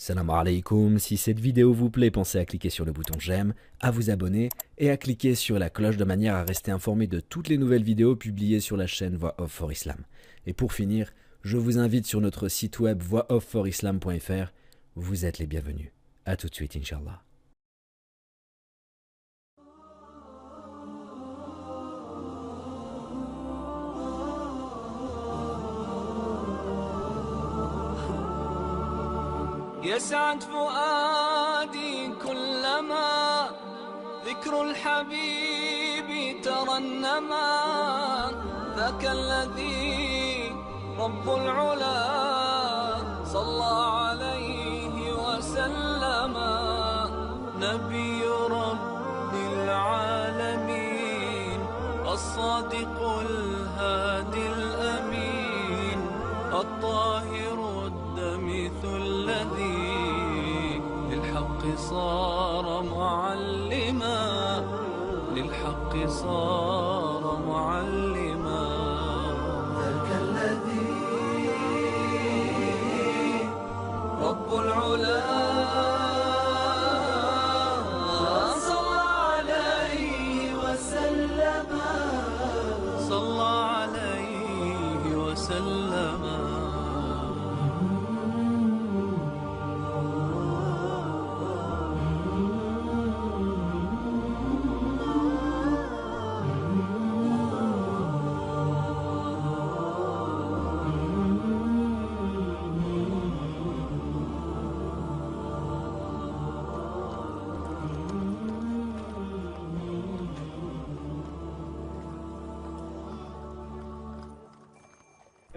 Salam alaikum, si cette vidéo vous plaît, pensez à cliquer sur le bouton j'aime, à vous abonner et à cliquer sur la cloche de manière à rester informé de toutes les nouvelles vidéos publiées sur la chaîne Voix Off for Islam. Et pour finir, je vous invite sur notre site web voixofforislam.fr. Vous êtes les bienvenus. A tout de suite, Inch'Allah. يسعد فؤادي كلما ذكر الحبيب ترنما ذاك الذي رب العلا صلى عليه وسلم نبي رب العالمين الصادق الهادي الأمين الطاهر الدمث الذي للحق صار معلما للحق صار معلما ذاك الذي رب العلا صلى عليه وسلم صلى عليه وسلم.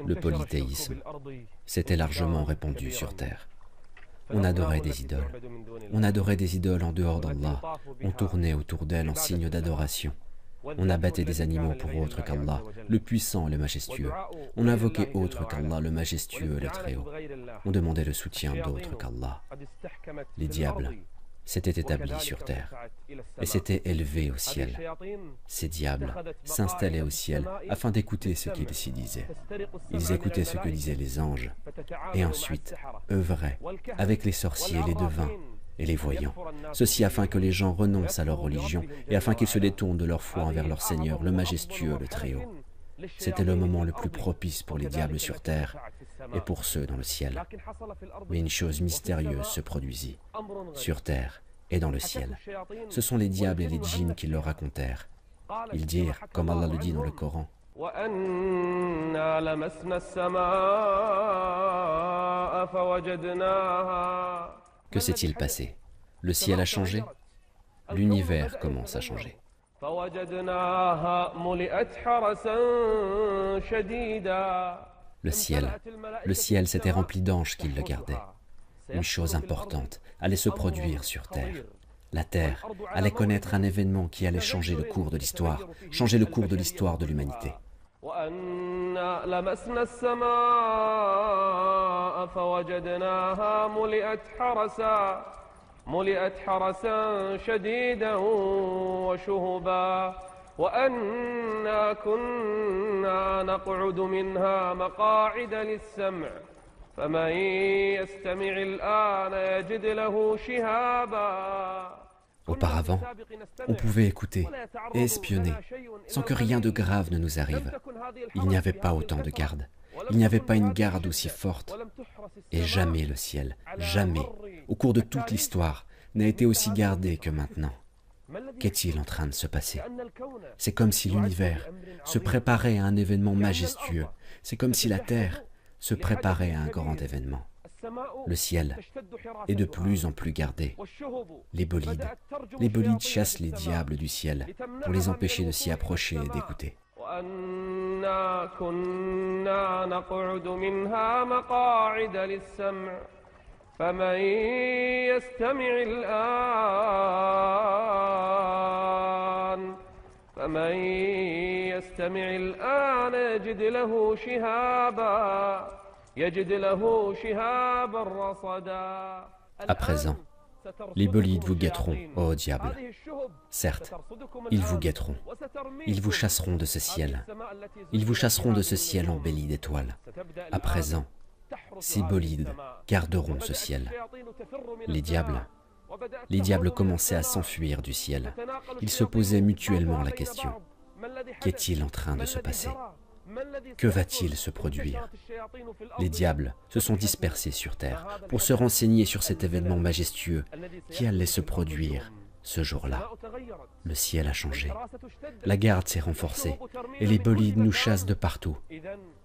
Le polythéisme s'était largement répandu sur terre. On adorait des idoles. On adorait des idoles en dehors d'Allah. On tournait autour d'elles en signe d'adoration. On abattait des animaux pour autre qu'Allah, le puissant et le majestueux. On invoquait autre qu'Allah, le majestueux et le très-haut. On demandait le soutien d'autre qu'Allah. Les diables s'étaient établis sur terre et s'étaient élevés au ciel. Ces diables s'installaient au ciel afin d'écouter ce qu'ils s'y disaient. Ils écoutaient ce que disaient les anges et ensuite œuvraient avec les sorciers, les devins et les voyants. Ceci afin que les gens renoncent à leur religion et afin qu'ils se détournent de leur foi envers leur Seigneur, le majestueux, le Très-Haut. C'était le moment le plus propice pour les diables sur terre et pour ceux dans le ciel. Mais une chose mystérieuse se produisit, sur terre et dans le ciel. Ce sont les diables et les djinns qui leur racontèrent. Ils dirent, comme Allah le dit dans le Coran, que s'est-il passé? Le ciel a changé? L'univers commence à changer. Le ciel s'était rempli d'anges qui le gardaient. Une chose importante allait se produire sur terre. La terre allait connaître un événement qui allait changer le cours de l'histoire, changer le cours de l'histoire de l'humanité. ملئت حرسا شديدا وشهبا وأنا كنا نقعد منها مقاعد للسمع فمن يستمع الآن يجد له شهابا. Auparavant, on pouvait écouter et espionner sans que rien de grave ne nous arrive. Il n'y avait pas autant de gardes. Il n'y avait pas une garde aussi forte. Et jamais le ciel, jamais, au cours de toute l'histoire, n'a été aussi gardé que maintenant. Qu'est-il en train de se passer? C'est comme si l'univers se préparait à un événement majestueux. C'est comme si la terre se préparait à un grand événement. Le ciel est de plus en plus gardé. Les bolides chassent les diables du ciel pour les empêcher de s'y approcher et d'écouter. فمن يستمع الآن يجد له شهابا رصدا. À présent, les bolides vous guetteront, ô diable. Certes, ils vous guetteront. Ils vous chasseront de ce ciel. Ils vous chasseront de ce ciel embelli d'étoiles. À présent, Ces bolides garderont ce ciel. Les diables commençaient à s'enfuir du ciel. Ils se posaient mutuellement la question: qu'est-il en train de se passer? Que va-t-il se produire? Les diables se sont dispersés sur terre pour se renseigner sur cet événement majestueux qui allait se produire ce jour-là. Le ciel a changé, la garde s'est renforcée et les bolides nous chassent de partout.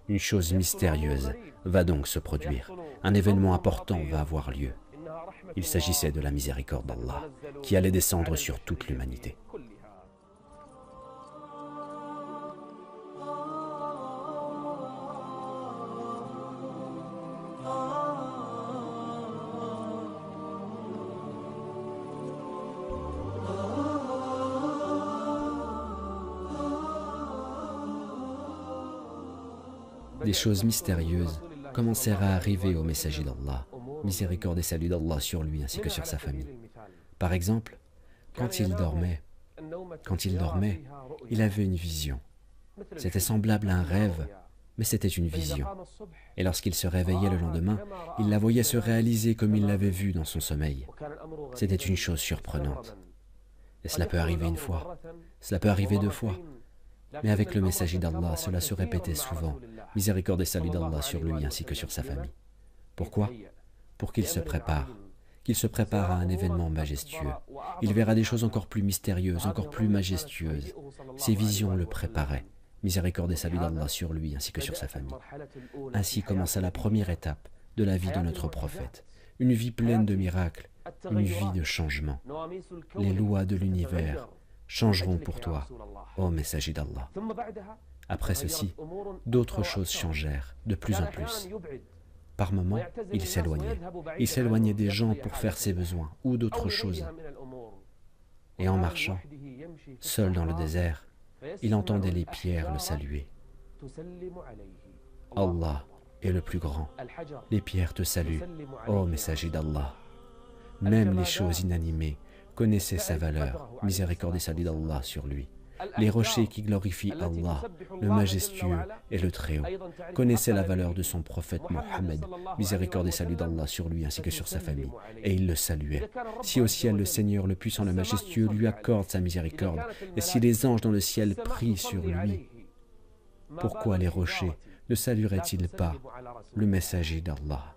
Une chose mystérieuse va donc se produire. Un événement important va avoir lieu. Il s'agissait de la miséricorde d'Allah qui allait descendre sur toute l'humanité. Des choses mystérieuses commencèrent à arriver au messager d'Allah, miséricorde et salut d'Allah sur lui ainsi que sur sa famille. Par exemple, quand il dormait, il avait une vision. C'était semblable à un rêve, mais c'était une vision. Et lorsqu'il se réveillait le lendemain, il la voyait se réaliser comme il l'avait vue dans son sommeil. C'était une chose surprenante. Et cela peut arriver une fois, cela peut arriver 2 fois. Mais avec le messager d'Allah, cela se répétait souvent. Miséricorde et salut d'Allah sur lui ainsi que sur sa famille. Pourquoi? Pour qu'il se prépare à un événement majestueux. Il verra des choses encore plus mystérieuses, encore plus majestueuses. Ces visions le préparaient. Miséricorde et salut d'Allah sur lui ainsi que sur sa famille. Ainsi commença la première étape de la vie de notre prophète. Une vie pleine de miracles, une vie de changement. Les lois de l'univers changeront pour toi, ô messager d'Allah. Après ceci, d'autres choses changèrent de plus en plus. Par moments, il s'éloignait des gens pour faire ses besoins ou d'autres choses. Et en marchant, seul dans le désert, il entendait les pierres le saluer. Allah est le plus grand. Les pierres te saluent, ô messager d'Allah. Même les choses inanimées connaissaient sa valeur. Miséricorde et salut d'Allah sur lui. Les rochers qui glorifient Allah, le majestueux et le Très-Haut, connaissaient la valeur de son prophète Mohammed, miséricorde et salut d'Allah sur lui ainsi que sur sa famille, et ils le saluaient. Si au ciel le Seigneur, le puissant, le majestueux, lui accorde sa miséricorde, et si les anges dans le ciel prient sur lui, pourquoi les rochers ne salueraient-ils pas le messager d'Allah?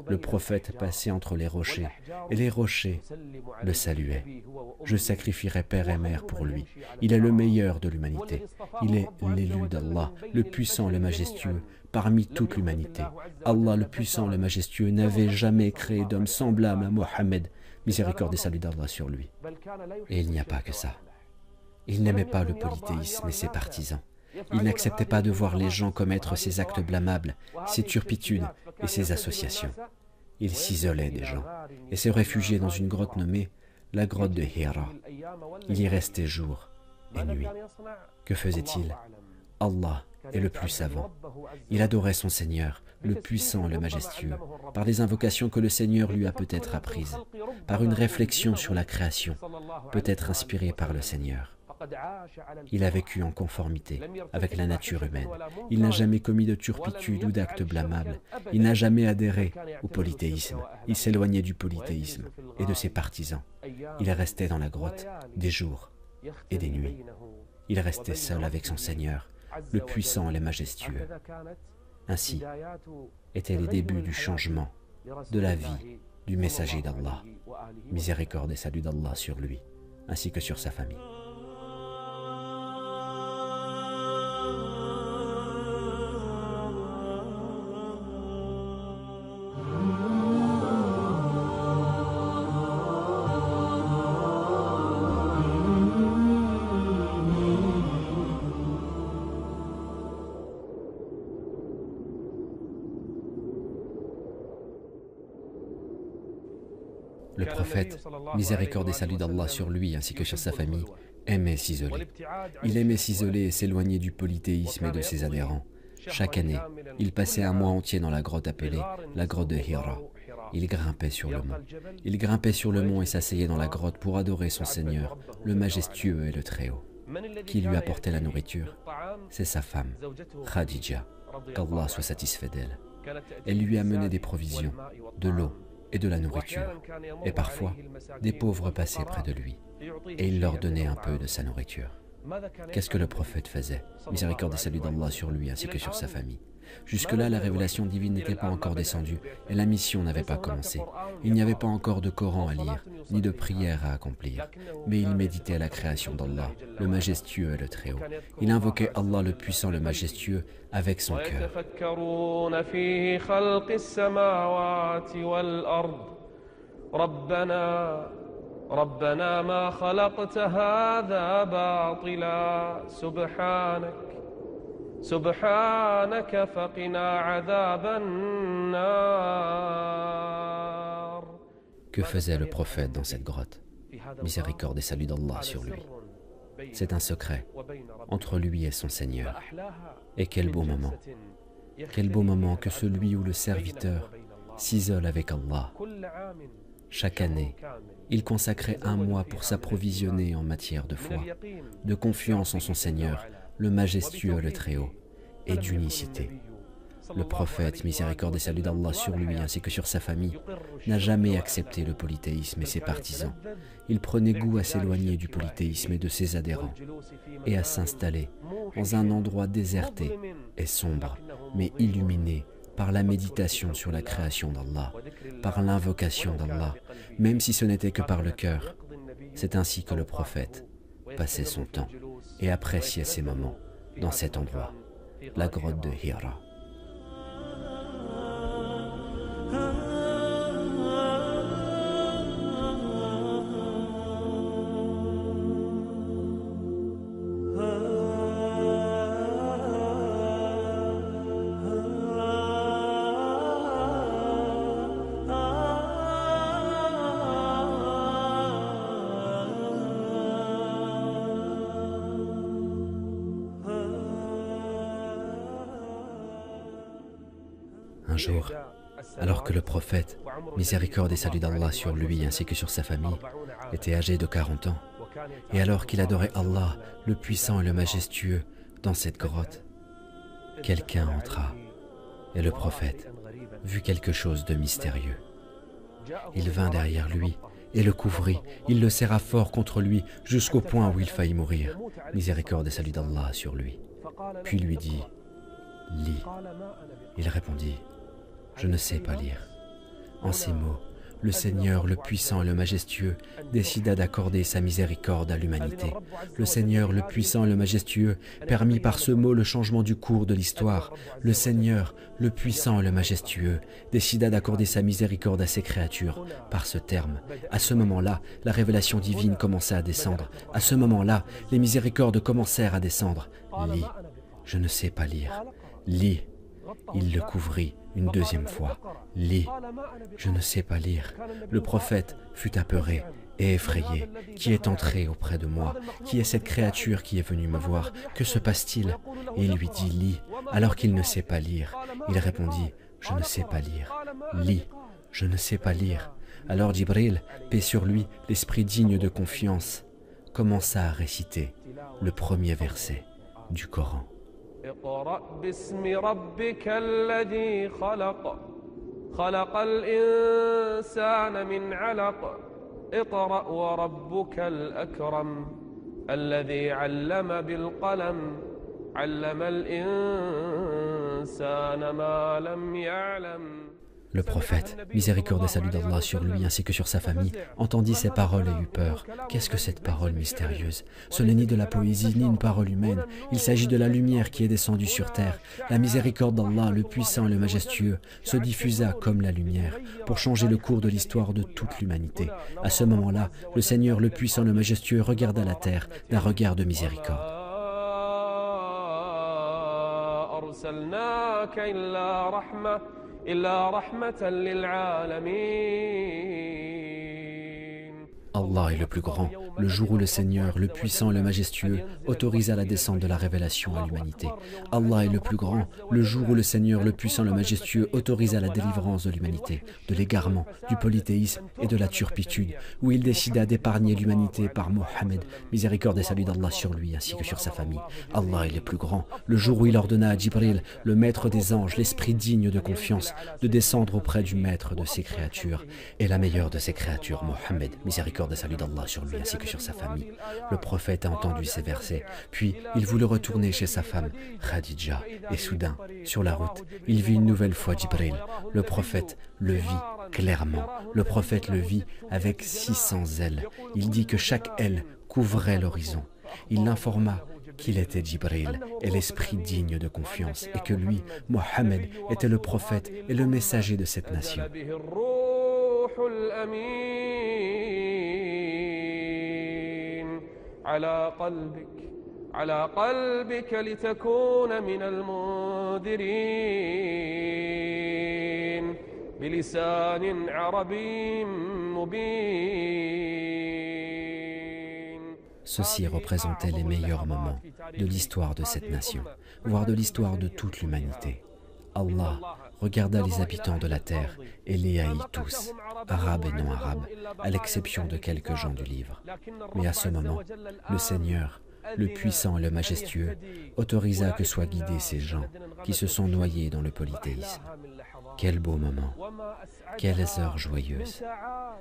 Le prophète passait entre les rochers, et les rochers le saluaient. Je sacrifierai père et mère pour lui. Il est le meilleur de l'humanité. Il est l'élu d'Allah, le puissant, le majestueux, parmi toute l'humanité. Allah, le puissant, le majestueux, n'avait jamais créé d'homme semblable à Mohammed. Miséricorde et salut d'Allah sur lui. Et il n'y a pas que ça. Il n'aimait pas le polythéisme et ses partisans. Il n'acceptait pas de voir les gens commettre ces actes blâmables, ces turpitudes et ces associations. Il s'isolait des gens et se réfugiait dans une grotte nommée la grotte de Hira. Il y restait jour et nuit. Que faisait-il? Allah est le plus savant. Il adorait son Seigneur, le puissant, le majestueux, par des invocations que le Seigneur lui a peut-être apprises, par une réflexion sur la création, peut-être inspirée par le Seigneur. Il a vécu en conformité avec la nature humaine. Il n'a jamais commis de turpitude ou d'actes blâmables. Il n'a jamais adhéré au polythéisme. Il s'éloignait du polythéisme et de ses partisans. Il restait dans la grotte des jours et des nuits. Il restait seul avec son Seigneur, le puissant et le majestueux. Ainsi étaient les débuts du changement de la vie du messager d'Allah. Miséricorde et salut d'Allah sur lui, ainsi que sur sa famille. Le prophète, miséricorde et salut d'Allah sur lui ainsi que sur sa famille, aimait s'isoler. Il aimait s'isoler et s'éloigner du polythéisme et de ses adhérents. Chaque année, il passait un mois entier dans la grotte appelée la grotte de Hira. Il grimpait sur le mont. Il grimpait sur le mont et s'asseyait dans la grotte pour adorer son Seigneur, le majestueux et le Très-Haut. Qui lui apportait la nourriture? C'est sa femme, Khadija, qu'Allah soit satisfait d'elle. Elle lui amenait des provisions, de l'eau et de la nourriture. Et parfois, des pauvres passaient près de lui, et il leur donnait un peu de sa nourriture. Qu'est-ce que le prophète faisait? Miséricorde et salut d'Allah sur lui ainsi que sur sa famille. Jusque-là, la révélation divine n'était pas encore descendue et la mission n'avait pas commencé. Il n'y avait pas encore de Coran à lire, ni de prière à accomplir. Mais il méditait la création d'Allah, le majestueux et le Très-Haut. Il invoquait Allah le puissant, le majestueux, avec son cœur. ربنا ما خلقت هذا باطلا سبحانك فقنا عذاب النار. Que faisait le prophète dans cette grotte? Miséricorde et salut d'Allah sur lui. C'est un secret entre lui et son Seigneur. Et quel beau moment! Quel beau moment que celui où le serviteur s'isole avec Allah. Chaque année, il consacrait un mois pour s'approvisionner en matière de foi, de confiance en son Seigneur, le majestueux, le Très-Haut, et d'unicité. Le prophète, miséricorde et salut d'Allah sur lui ainsi que sur sa famille, n'a jamais accepté le polythéisme et ses partisans. Il prenait goût à s'éloigner du polythéisme et de ses adhérents, et à s'installer dans un endroit déserté et sombre, mais illuminé par la méditation sur la création d'Allah, par l'invocation d'Allah, même si ce n'était que par le cœur. C'est ainsi que le prophète passait son temps et appréciait ses moments dans cet endroit, la grotte de Hira. Un jour, alors que le prophète, miséricorde et salut d'Allah sur lui ainsi que sur sa famille, était âgé de 40 ans, et alors qu'il adorait Allah, le puissant et le majestueux, dans cette grotte, quelqu'un entra, et le prophète vit quelque chose de mystérieux. Il vint derrière lui et le couvrit, il le serra fort contre lui jusqu'au point où il faillit mourir. Miséricorde et salut d'Allah sur lui. Puis lui dit, « Lis ». Il répondit, « Je ne sais pas lire ». En ces mots, le Seigneur, le puissant et le majestueux, décida d'accorder sa miséricorde à l'humanité. Le Seigneur, le puissant et le majestueux, permit par ce mot le changement du cours de l'histoire. Le Seigneur, le puissant et le majestueux, décida d'accorder sa miséricorde à ses créatures. Par ce terme, à ce moment-là, la révélation divine commença à descendre. À ce moment-là, les miséricordes commencèrent à descendre. Lis, je ne sais pas lire. Lis. Il le couvrit une deuxième fois. Lis, je ne sais pas lire. Le prophète fut apeuré et effrayé. Qui est entré auprès de moi? Qui est cette créature qui est venue me voir? Que se passe-t-il? Et il lui dit, lis, alors qu'il ne sait pas lire. Il répondit, je ne sais pas lire. Lis, je ne sais pas lire. Alors Jibril, paix sur lui, l'esprit digne de confiance, commença à réciter le premier verset du Coran. اقرأ باسم ربك الذي خلق خلق الإنسان من علق اقرأ وربك الأكرم الذي علم بالقلم علم الإنسان ما لم يعلم. Le prophète, miséricorde et salut d'Allah sur lui ainsi que sur sa famille, entendit ces paroles et eut peur. Qu'est-ce que cette parole mystérieuse? Ce n'est ni de la poésie ni une parole humaine. Il s'agit de la lumière qui est descendue sur terre. La miséricorde d'Allah, le puissant et le majestueux, se diffusa comme la lumière pour changer le cours de l'histoire de toute l'humanité. À ce moment-là, le Seigneur, le puissant et le majestueux, regarda la terre d'un regard de miséricorde. Allah est le plus grand, le jour où le Seigneur, le puissant et le majestueux, autorisa la descente de la révélation à l'humanité. Allah est le plus grand, le jour où le Seigneur, le puissant et le majestueux, autorisa la délivrance de l'humanité, de l'égarement, du polythéisme et de la turpitude, où il décida d'épargner l'humanité par Mohammed, miséricorde et salut d'Allah sur lui ainsi que sur sa famille. Allah est le plus grand, le jour où il ordonna à Djibril, le maître des anges, l'esprit digne de confiance, de descendre auprès du maître de ses créatures, et la meilleure de ses créatures, Mohammed, miséricorde et salut d'Allah sur lui ainsi que sur sa famille. Le prophète a entendu ces versets, puis il voulut retourner chez sa femme, Khadija, et soudain, sur la route, il vit une nouvelle fois Djibril. Le prophète le vit clairement, le prophète le vit avec 600 ailes. Il dit que chaque aile couvrait l'horizon. Il l'informa qu'il était Djibril et l'esprit digne de confiance, et que lui, Mohammed, était le prophète et le messager de cette nation. على قلبك لتكون من المنذرين بلسان عربي مبين. Ceci représentait les meilleurs moments de l'histoire de cette nation, voire de l'histoire de toute l'humanité. Allah regarda les habitants de la terre et les haït tous, arabes et non arabes, à l'exception de quelques gens du livre. Mais à ce moment, le Seigneur, le puissant et le majestueux, autorisa que soient guidés ces gens qui se sont noyés dans le polythéisme. Quel beau moment, quelles heures joyeuses,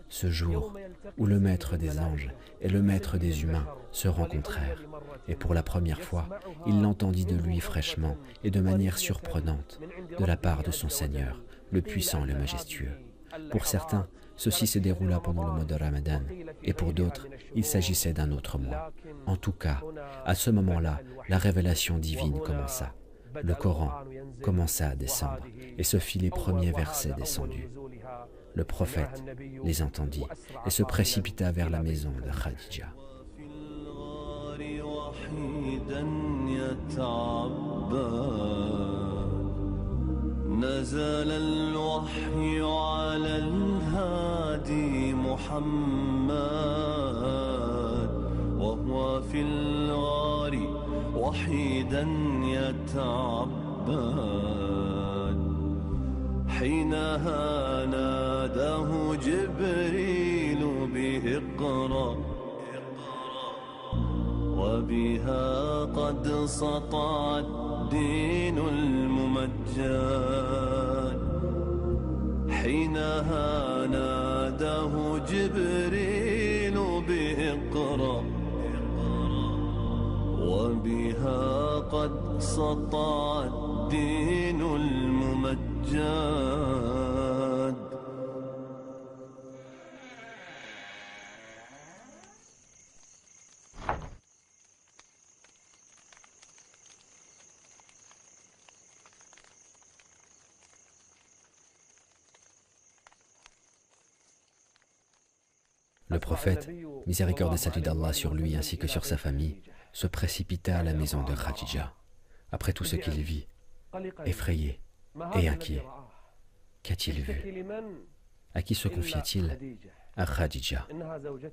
ce jour où le maître des anges et le maître des humains se rencontrèrent, et pour la première fois, il l'entendit de lui fraîchement et de manière surprenante, de la part de son Seigneur, le puissant et le majestueux. Pour certains, ceci se déroula pendant le mois de Ramadan, et pour d'autres, il s'agissait d'un autre mois. En tout cas, à ce moment-là, la révélation divine commença. Le Coran commença à descendre, et ce fit les premiers versets descendus. Le prophète les entendit et se précipita vers la maison de Khadija. نزل الوحي على الهادي محمد وهو في الغار وحيدا يتعبد حينها ناداه جبريل بإقرأ وبها قد سطع الدين الممجد حينها ناداه جبريل بإقرأ وبها قد سطع الدين الممجد. Le prophète, miséricorde et salut d'Allah sur lui ainsi que sur sa famille, se précipita à la maison de Khadija. Après tout ce qu'il vit, effrayé et inquiet, qu'a-t-il vu? À qui se confia-t-il? À Khadija.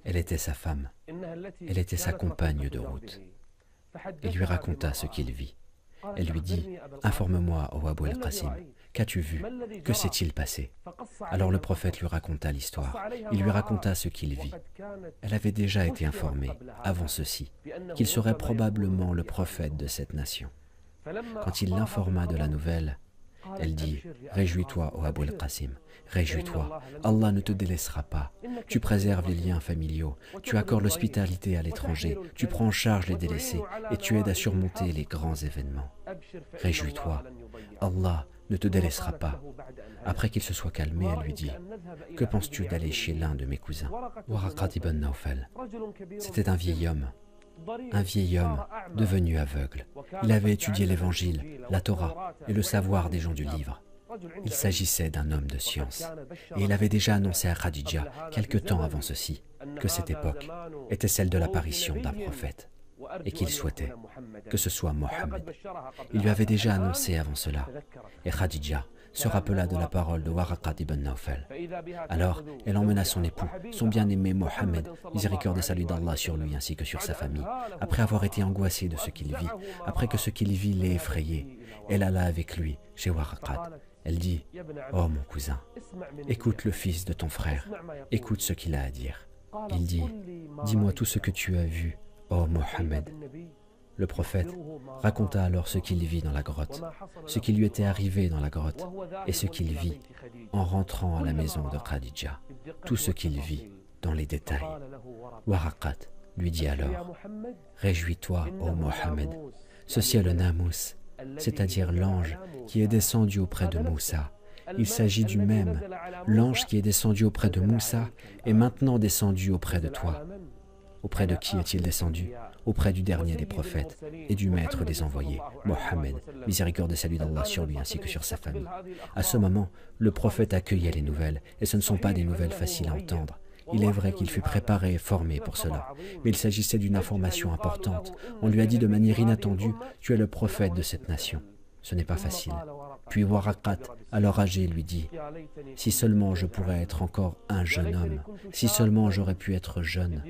Elle était sa femme, elle était sa compagne de route. Il lui raconta ce qu'il vit. Elle lui dit, « Informe-moi, ô Abou el-Qasim, qu'as-tu vu? Que s'est-il passé ?» Alors le prophète lui raconta l'histoire. Il lui raconta ce qu'il vit. Elle avait déjà été informée, avant ceci, qu'il serait probablement le prophète de cette nation. Quand il l'informa de la nouvelle, elle dit, « Réjouis-toi, ô Abou el-Qasim, réjouis-toi, Allah ne te délaissera pas. Tu préserves les liens familiaux, tu accordes l'hospitalité à l'étranger, tu prends en charge les délaissés et tu aides à surmonter les grands événements. Réjouis-toi, Allah ne te délaissera pas. » Après qu'il se soit calmé, elle lui dit, « Que penses-tu d'aller chez l'un de mes cousins ?» Waraqat ibn Nawfal. C'était un vieil homme devenu aveugle. Il avait étudié l'Évangile, la Torah et le savoir des gens du livre. Il s'agissait d'un homme de science. Et il avait déjà annoncé à Khadija, quelque temps avant ceci, que cette époque était celle de l'apparition d'un prophète et qu'il souhaitait que ce soit Mohammed. Il lui avait déjà annoncé avant cela. Et Khadija se rappela de la parole de Waraqat ibn Nawfal. Alors, elle emmena son époux, son bien-aimé Mohammed, miséricorde et salut d'Allah sur lui ainsi que sur sa famille. Après avoir été angoissée de ce qu'il vit, après que ce qu'il vit l'ait effrayé, elle alla avec lui chez Waraqat. Elle dit, « Oh mon cousin, écoute le fils de ton frère, écoute ce qu'il a à dire. » Il dit, « Dis-moi tout ce que tu as vu, oh Mohammed. » Le prophète raconta alors ce qu'il vit dans la grotte, ce qui lui était arrivé dans la grotte et ce qu'il vit en rentrant à la maison de Khadija, tout ce qu'il vit dans les détails. Waraqat lui dit alors, « Réjouis-toi, ô Mohammed, ceci est le Namous, c'est-à-dire l'ange qui est descendu auprès de Moussa. Il s'agit du même, l'ange qui est descendu auprès de Moussa est maintenant descendu auprès de toi. » Auprès de qui est-il descendu? Auprès du dernier des prophètes et du maître des envoyés, Mohammed, miséricorde et salut d'Allah sur lui ainsi que sur sa famille. À ce moment, le prophète accueillait les nouvelles, et ce ne sont pas des nouvelles faciles à entendre. Il est vrai qu'il fut préparé et formé pour cela, mais il s'agissait d'une information importante. On lui a dit de manière inattendue, « Tu es le prophète de cette nation. » Ce n'est pas facile. Puis Waraqat, alors âgé, lui dit, « Si seulement je pourrais être encore un jeune homme, si seulement j'aurais pu être jeune,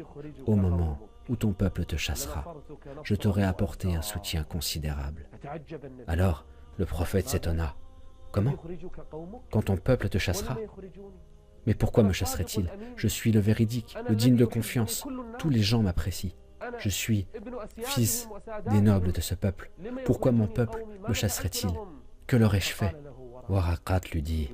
au moment où ton peuple te chassera, je t'aurais apporté un soutien considérable. » Alors, le prophète s'étonna. « Comment? Quand ton peuple te chassera? Mais pourquoi me chasserait-il? Je suis le véridique, le digne de confiance. Tous les gens m'apprécient. Je suis fils des nobles de ce peuple. Pourquoi mon peuple me chasserait-il? Que leur ai-je fait? » Waraqat lui dit,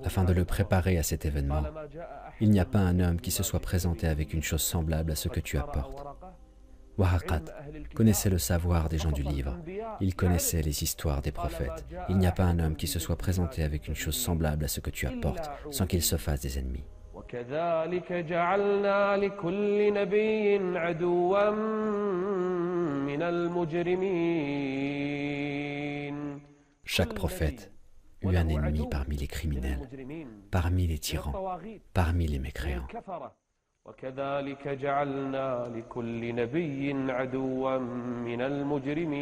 afin de le préparer à cet événement, « Il n'y a pas un homme qui se soit présenté avec une chose semblable à ce que tu apportes. » Waraqat connaissait le savoir des gens du livre. Il connaissait les histoires des prophètes. Il n'y a pas un homme qui se soit présenté avec une chose semblable à ce que tu apportes, sans qu'il se fasse des ennemis. وكذلك جعلنا لكل نبي عدوا من المجرمين. Chaque prophète eut un ennemi parmi les criminels, parmi les tyrans, parmi les mécréants. وكذلك جعلنا لكل نبي عدوا من المجرمين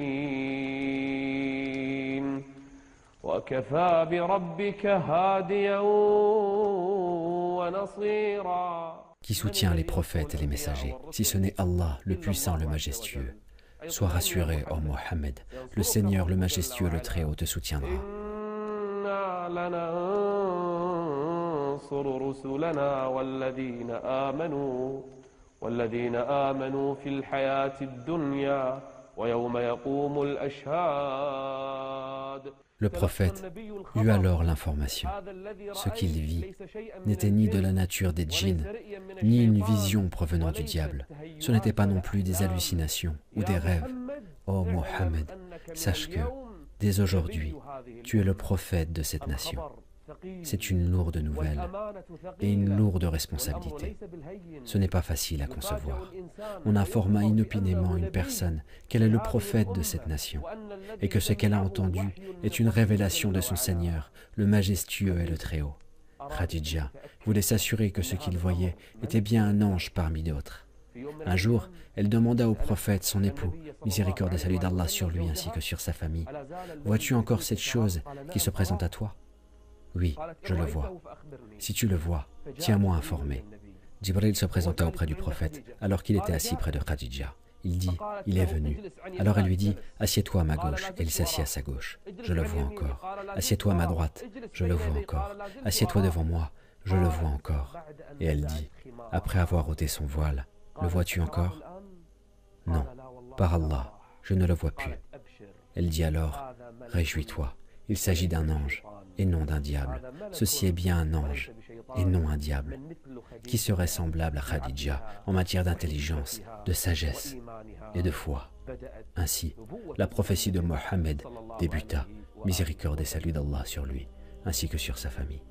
وكفى بربك هاديا ونصيرا. Qui soutient les prophètes et les messagers, si ce n'est Allah, le puissant, le majestueux? Sois rassuré, ô Mohammed, le Seigneur, le majestueux, le Très-Haut te soutiendra. ننصر رسلنا والذين آمنوا في الحياة الدنيا ويوم يقوم الأشهاد. Le prophète eut alors l'information. Ce qu'il vit n'était ni de la nature des djinns, ni une vision provenant du diable. Ce n'était pas non plus des hallucinations ou des rêves. Ô Mohammed, sache que, dès aujourd'hui, tu es le prophète de cette nation. C'est une lourde nouvelle et une lourde responsabilité. Ce n'est pas facile à concevoir. On informa inopinément une personne qu'elle est le prophète de cette nation et que ce qu'elle a entendu est une révélation de son Seigneur, le majestueux et le Très-Haut. Khadija voulait s'assurer que ce qu'il voyait était bien un ange parmi d'autres. Un jour, elle demanda au prophète, son époux, miséricorde et salut d'Allah sur lui ainsi que sur sa famille, « Vois-tu encore cette chose qui se présente à toi ?» « Oui, je le vois. Si tu le vois, tiens-moi informé. » Jibril se présenta auprès du prophète alors qu'il était assis près de Khadija. Il dit, « Il est venu. » Alors elle lui dit, « Assieds-toi à ma gauche. » Et il s'assit à sa gauche. « Je le vois encore. »« Assieds-toi à ma droite. » Je le vois encore. « Assieds-toi devant moi. » Je le vois encore. Et elle dit, après avoir ôté son voile, « Le vois-tu encore ?»« Non, par Allah, je ne le vois plus. » Elle dit alors, « Réjouis-toi. Il s'agit d'un ange et non d'un diable. Ceci est bien un ange et non un diable, qui serait semblable à Khadija en matière d'intelligence, de sagesse et de foi. » Ainsi, la prophétie de Mohammed débuta, miséricorde et salut d'Allah sur lui, ainsi que sur sa famille.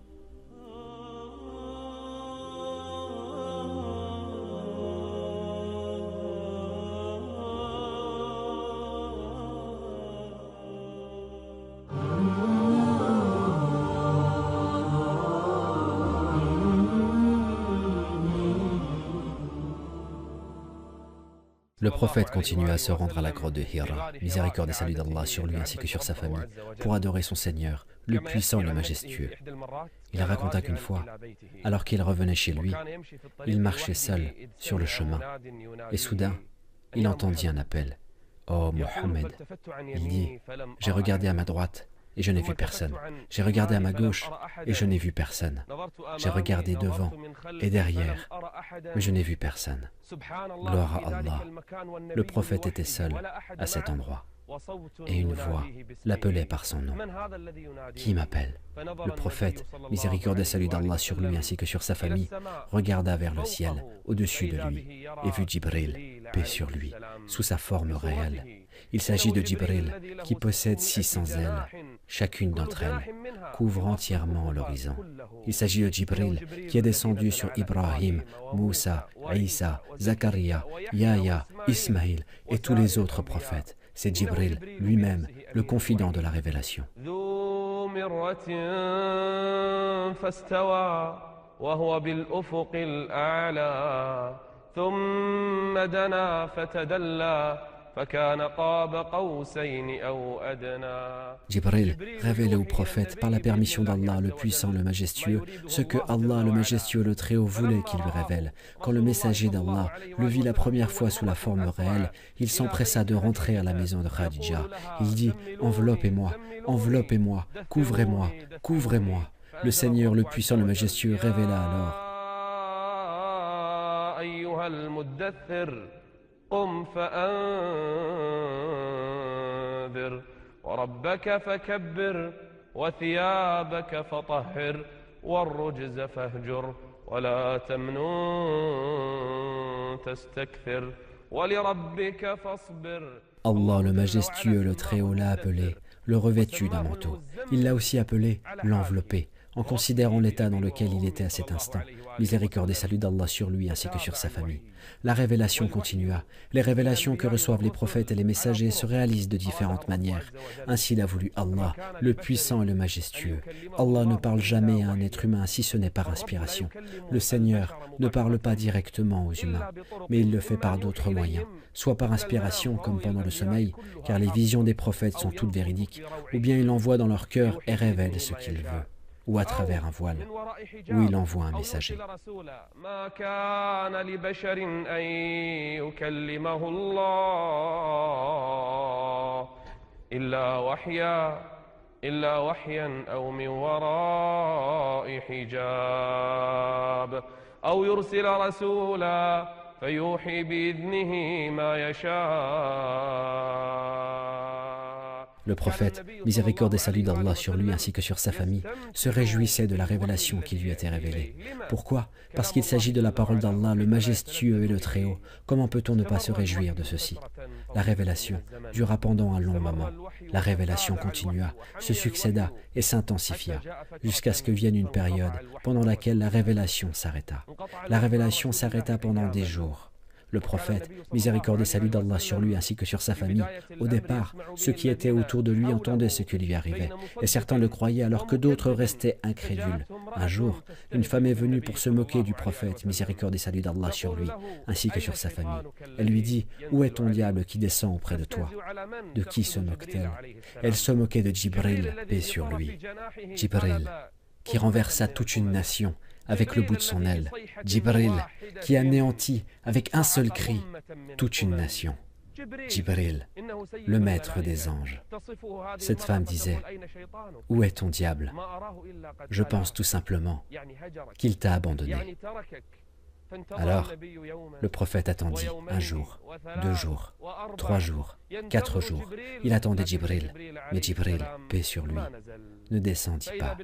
Le prophète continua à se rendre à la grotte de Hira, miséricorde et salut d'Allah sur lui ainsi que sur sa famille, pour adorer son Seigneur, le puissant et le majestueux. Il raconta qu'une fois, alors qu'il revenait chez lui, il marchait seul sur le chemin, et soudain, il entendit un appel. « Oh Mohammed !» Il dit, « J'ai regardé à ma droite, et je n'ai vu personne. J'ai regardé à ma gauche, et je n'ai vu personne. J'ai regardé devant et derrière, mais je n'ai vu personne. » Gloire à Allah. Le prophète était seul à cet endroit, et une voix l'appelait par son nom. « Qui m'appelle ?» Le prophète, miséricorde et salut d'Allah sur lui ainsi que sur sa famille, regarda vers le ciel, au-dessus de lui, et vit Jibril, paix sur lui, sous sa forme réelle. Il s'agit de Jibril, qui possède 600 ailes. Chacune d'entre elles couvre entièrement l'horizon. Il s'agit de Jibril, qui est descendu sur Ibrahim, Moussa, Isa, Zakaria, Yahya, Ismaïl et tous les autres prophètes. C'est Jibril lui-même, le confident de la révélation. Jibril révélait au prophète par la permission d'Allah le puissant, le majestueux, ce que Allah le majestueux, le Très-Haut voulait qu'il lui révèle. Quand le messager d'Allah le vit la première fois sous la forme réelle, il s'empressa de rentrer à la maison de Khadija. Il dit « Enveloppez-moi, enveloppez-moi, couvrez-moi, couvrez-moi ». Le Seigneur, le puissant, le majestueux révéla alors قم فأنذر وربك فكبر وثيابك فطهر والرجز فاهجر ولا تمنن تستكثر ولربك فاصبر. Allah le majestueux, le Très-Haut l'a appelé, le revêtu d'un manteau. Il l'a aussi appelé l'enveloppé, en considérant l'état dans lequel il était à cet instant. Miséricorde et salut d'Allah sur lui ainsi que sur sa famille. La révélation continua. Les révélations que reçoivent les prophètes et les messagers se réalisent de différentes manières. Ainsi l'a voulu Allah, le puissant et le majestueux. Allah ne parle jamais à un être humain si ce n'est par inspiration. Le Seigneur ne parle pas directement aux humains, mais il le fait par d'autres moyens, soit par inspiration comme pendant le sommeil, car les visions des prophètes sont toutes véridiques, ou bien il envoie dans leur cœur et révèle ce qu'il veut, ou à travers un voile, où il envoie un messager. إلا وحيا أو من وراء حجاب أو يرسل رسولا فيوحي بإذنه ما يشاء. Le prophète, miséricorde et salut d'Allah sur lui ainsi que sur sa famille, se réjouissait de la révélation qui lui était révélée. Pourquoi? Parce qu'il s'agit de la parole d'Allah, le majestueux et le Très-Haut. Comment peut-on ne pas se réjouir de ceci? La révélation dura pendant un long moment. La révélation continua, se succéda et s'intensifia, jusqu'à ce que vienne une période pendant laquelle la révélation s'arrêta. La révélation s'arrêta pendant des jours. Le prophète, miséricorde et salut d'Allah sur lui ainsi que sur sa famille, au départ, ceux qui étaient autour de lui entendaient ce qui lui arrivait, et certains le croyaient alors que d'autres restaient incrédules. Un jour, une femme est venue pour se moquer du prophète, miséricorde et salut d'Allah sur lui ainsi que sur sa famille. Elle lui dit « Où est ton diable qui descend auprès de toi ?» De qui se moque-t-elle? Elle se moquait de Jibril, paix sur lui. Jibril, qui renversa toute une nation avec le bout de son aile. Jibril, qui anéantit avec un seul cri toute une nation. Jibril, le maître des anges. Cette femme disait « Où est ton diable ?» Je pense tout simplement qu'il t'a abandonné. Alors, le prophète attendit un jour, 2 jours, 3 jours, 4 jours. Il attendait Jibril, mais Jibril, paix sur lui, ne descendit pas.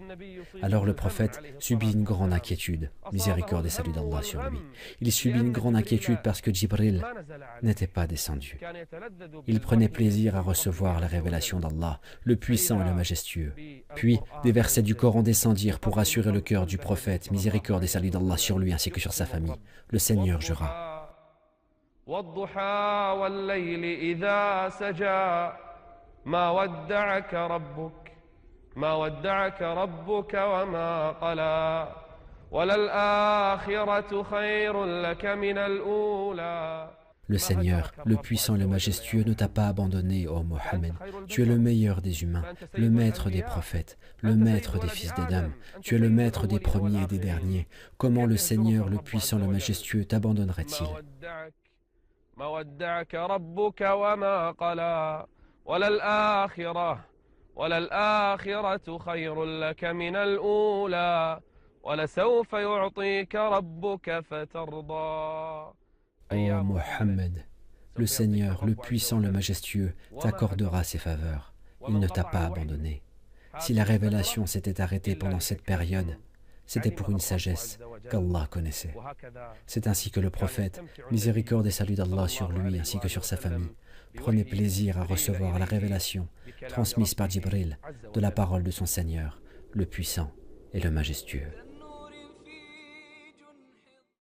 Alors le prophète subit une grande inquiétude, miséricorde et salut d'Allah sur lui. Il subit une grande inquiétude parce que Jibril n'était pas descendu. Il prenait plaisir à recevoir la révélation d'Allah, le puissant et le majestueux. Puis, des versets du Coran descendirent pour rassurer le cœur du prophète, miséricorde et salut d'Allah sur lui ainsi que sur sa famille. Le Seigneur jura. ما ودعك ربك وما قلى وللآخرة خير لك من الأولى. Le Seigneur, le puissant et le majestueux, ne t'a pas abandonné, ô Mohammed. Tu es le meilleur des humains, le maître des prophètes, le maître des fils d'Adam. Tu es le maître des premiers et des derniers. Comment le Seigneur, le puissant, le majestueux, t'abandonnerait-il? Ô Mohammed, le Seigneur, le puissant, le majestueux, t'accordera ses faveurs. Il ne t'a pas abandonné. Si la révélation s'était arrêtée pendant cette période, c'était pour une sagesse qu'Allah connaissait. C'est ainsi que le prophète, miséricorde et salut d'Allah sur lui ainsi que sur sa famille, prenait plaisir à recevoir la révélation transmise par Jibril de la parole de son Seigneur, le puissant et le majestueux.